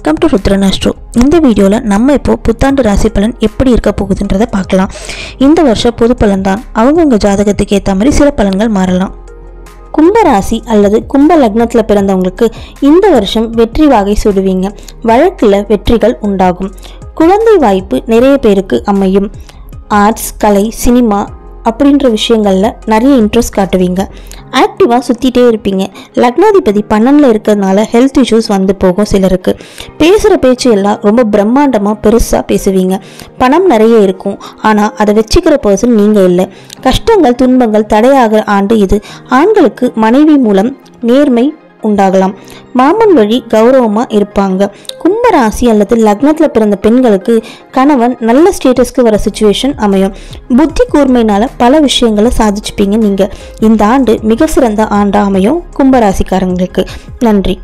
Welcome to Rudran astro. இந்த வீடியோவில் நம்ம இப்போ புத்தாண்டு ராசி பலன் எப்படி இருக்க போகுதுன்றதை பார்க்கலாம். இந்த வருஷம் பொது பலன் தான். அவங்கவுங்க ஜாதகத்துக்கு ஏற்ற மாதிரி சில பலன்கள் மாறலாம். கும்ப ராசி அல்லது கும்ப லக்னத்தில் பிறந்தவங்களுக்கு இந்த வருஷம் வெற்றி வாகை சுடுவீங்க. வழக்கில் வெற்றிகள் உண்டாகும். குழந்தை வாய்ப்பு நிறைய பேருக்கு அமையும். ஆர்ட்ஸ், கலை, சினிமா அப்படின்ற விஷயங்களில் நிறைய இன்ட்ரெஸ்ட் காட்டுவீங்க. ஆக்டிவாக சுற்றிட்டே இருப்பீங்க. லக்னாதிபதி 12ல் இருக்கிறதுனால ஹெல்த் இஷ்யூஸ் வந்து போகும். சிலருக்கு பேசுகிற பேச்சு எல்லாம் ரொம்ப பிரம்மாண்டமாக பெருசாக பேசுவீங்க. பணம் நிறைய இருக்கும், ஆனால் அதை வச்சுக்கிற பர்சன் நீங்கள் இல்லை. கஷ்டங்கள், துன்பங்கள் தடையாகிற ஆண்டு இது. ஆண்களுக்கு மனைவி மூலம் நேர்மை உண்டாகலாம். மாமன் வழி கௌரவமாக இருப்பாங்க. கும்பராசி அல்லது லக்னத்தில் பிறந்த பெண்களுக்கு கணவன் நல்ல ஸ்டேட்டஸ்க்கு வர சிச்சுவேஷன் அமையும். புத்தி கூர்மையினால பல விஷயங்களை சாதிச்சுப்பீங்க. நீங்கள் இந்த ஆண்டு மிக சிறந்த ஆண்டா அமையும் கும்பராசிக்காரங்களுக்கு. நன்றி.